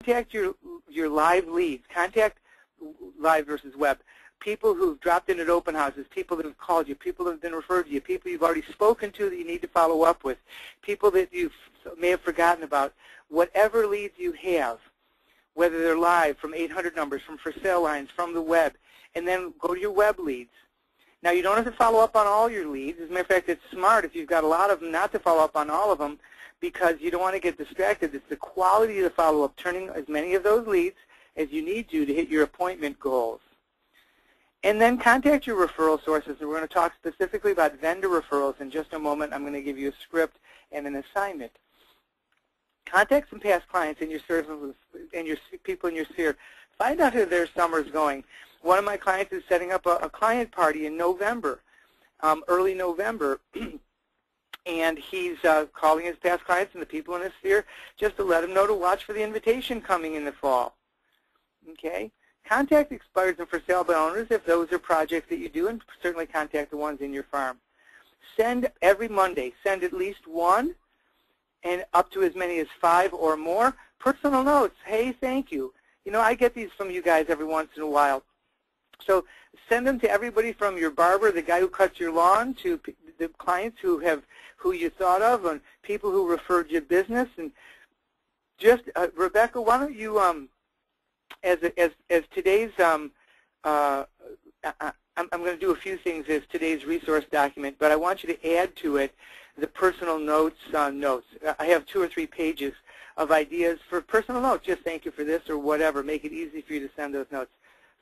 contact your live leads. Contact live versus web. People who've dropped in at open houses, people that have called you, people that have been referred to you, people you've already spoken to that you need to follow up with, people that you may have forgotten about. Whatever leads you have, whether they're live from 800 numbers, from for sale lines, from the web, and then go to your web leads. Now, you don't have to follow up on all your leads. As a matter of fact, it's smart if you've got a lot of them not to follow up on all of them, because you don't want to get distracted. It's the quality of the follow-up, turning as many of those leads as you need to hit your appointment goals. And then contact your referral sources. And we're going to talk specifically about vendor referrals in just a moment. I'm going to give you a script and an assignment. Contact some past clients in your services and your people in your sphere. Find out how their summer's going. One of my clients is setting up a client party in November, early November, and he's calling his past clients and the people in his sphere just to let them know to watch for the invitation coming in the fall. Okay? Contact expired and for sale by owners if those are projects that you do, and certainly contact the ones in your farm. Send every Monday, send at least one and up to as many as 5 or more personal notes. Hey, thank you. You know, I get these from you guys every once in a while. So send them to everybody from your barber, the guy who cuts your lawn, to the clients who you thought of, and people who referred you business. And just Rebecca, why don't you as today's I'm going to do a few things as today's resource document, but I want you to add to it the personal notes. I have 2 or 3 pages of ideas for personal notes. Just thank you for this or whatever. Make it easy for you to send those notes.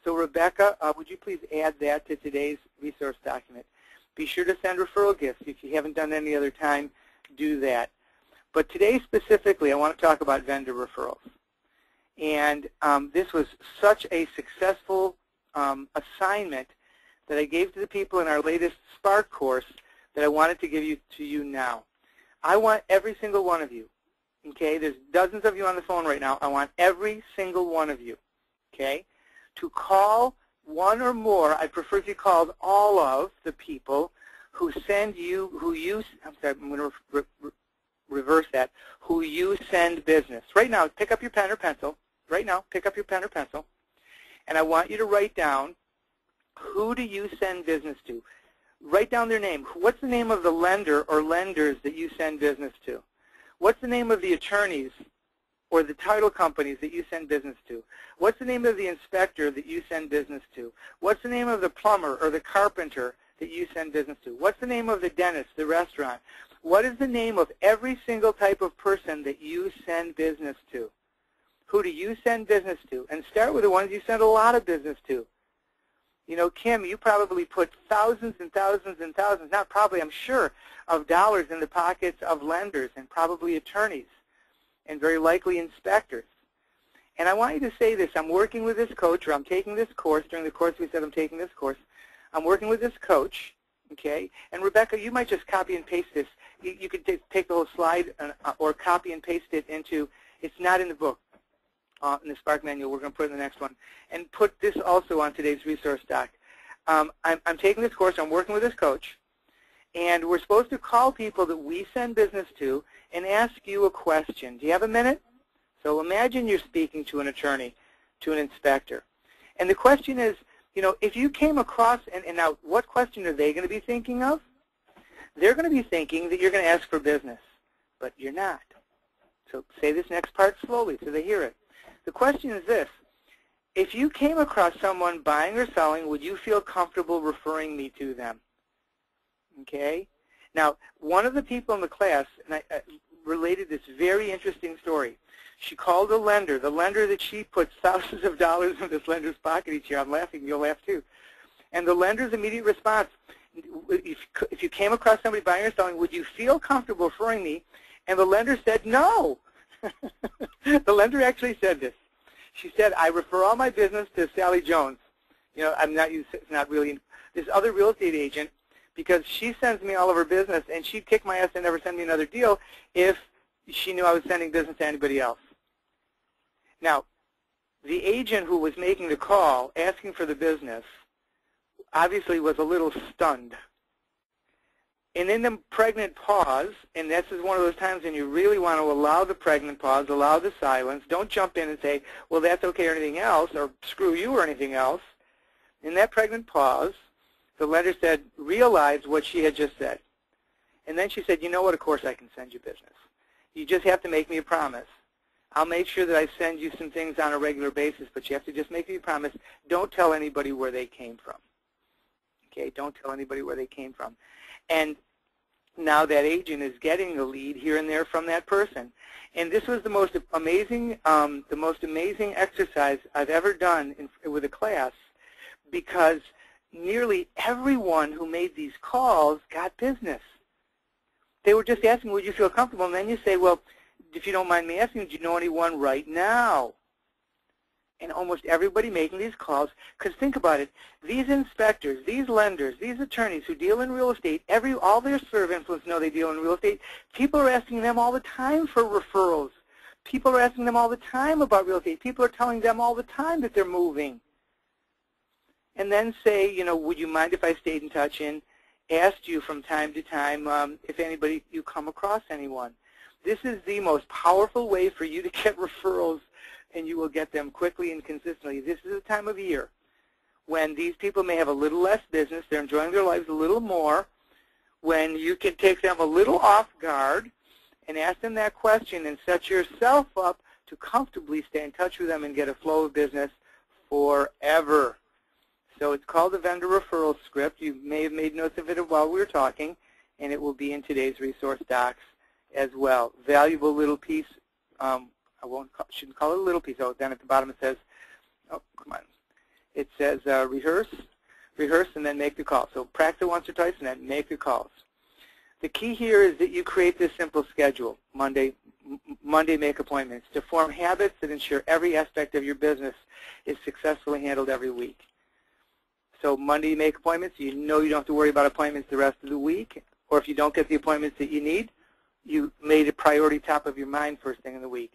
So Rebecca, would you please add that to today's resource document? Be sure to send referral gifts. If you haven't done any other time, do that. But today specifically, I want to talk about vendor referrals. And this was such a successful assignment that I gave to the people in our latest Spark course that I wanted to give to you now. I want every single one of you, okay? There's dozens of you on the phone right now. I want every single one of you, okay, to call one or more. I prefer if you called all of the people who send you, I'm sorry, I'm going to reverse that, who you send business. Right now, pick up your pen or pencil. Right now, pick up your pen or pencil, and I want you to write down, who do you send business to? Write down their name. What's the name of the lender or lenders that you send business to? What's the name of the attorneys or the title companies that you send business to? What's the name of the inspector that you send business to? What's the name of the plumber or the carpenter that you send business to? What's the name of the dentist, the restaurant? What is the name of every single type of person that you send business to? Who do you send business to? And start with the ones you send a lot of business to. You know, Kim, you probably put thousands and thousands and thousands, not probably, I'm sure, of dollars in the pockets of lenders and probably attorneys and very likely inspectors. And I want you to say this. I'm working with this coach, or I'm taking this course. During the course we said I'm taking this course. I'm working with this coach, okay? And Rebecca, you might just copy and paste this. You could take the whole slide or copy and paste it into, it's not in the book. In the Spark manual, we're going to put it in the next one, and put this also on today's resource doc. I'm taking this course, I'm working with this coach, and we're supposed to call people that we send business to and ask you a question. Do you have a minute? So imagine you're speaking to an attorney, to an inspector, and the question is, you know, if you came across, and now what question are they going to be thinking of? They're going to be thinking that you're going to ask for business, but you're not. So say this next part slowly so they hear it. The question is this: if you came across someone buying or selling, would you feel comfortable referring me to them? Okay? Now, one of the people in the class, and I related this very interesting story. She called a lender, the lender that she puts thousands of dollars in this lender's pocket each year. I'm laughing, you'll laugh too. And the lender's immediate response, if you came across somebody buying or selling, would you feel comfortable referring me? And the lender said no. The lender actually said this. She said, I refer all my business to Sally Jones. You know, it's not really this other real estate agent, because she sends me all of her business, and she'd kick my ass and never send me another deal if she knew I was sending business to anybody else. Now, the agent who was making the call, asking for the business, obviously was a little stunned. And in the pregnant pause, and this is one of those times when you really want to allow the pregnant pause, allow the silence. Don't jump in and say, well, that's okay or anything else, or screw you or anything else. In that pregnant pause, the lender said, realize what she had just said. And then she said, you know what, of course I can send you business. You just have to make me a promise. I'll make sure that I send you some things on a regular basis, but you have to just make me a promise. Don't tell anybody where they came from. Okay, don't tell anybody where they came from. And now that agent is getting a lead here and there from that person. And this was the most amazing exercise I've ever done with a class, because nearly everyone who made these calls got business. They were just asking, would you feel comfortable? And then you say, well, if you don't mind me asking, do you know anyone right now? And almost everybody making these calls, because think about it, these inspectors, these lenders, these attorneys who deal in real estate, all their sphere of influence know they deal in real estate. People are asking them all the time for referrals. People are asking them all the time about real estate. People are telling them all the time that they're moving. And then say, you know, would you mind if I stayed in touch and asked you from time to time if anybody, you come across anyone. This is the most powerful way for you to get referrals, and you will get them quickly and consistently. This is a time of year when these people may have a little less business, they're enjoying their lives a little more, when you can take them a little off guard and ask them that question and set yourself up to comfortably stay in touch with them and get a flow of business forever. So it's called the vendor referral script. You may have made notes of it while we were talking, and it will be in today's resource docs as well. Valuable little piece. Shouldn't call it a little piece. Oh, then at the bottom it says, oh, come on. It says rehearse, and then make the call. So practice it once or twice, and then make the calls. The key here is that you create this simple schedule. Monday make appointments, to form habits that ensure every aspect of your business is successfully handled every week. So Monday you make appointments. You know you don't have to worry about appointments the rest of the week. Or if you don't get the appointments that you need, you made a priority top of your mind first thing in the week.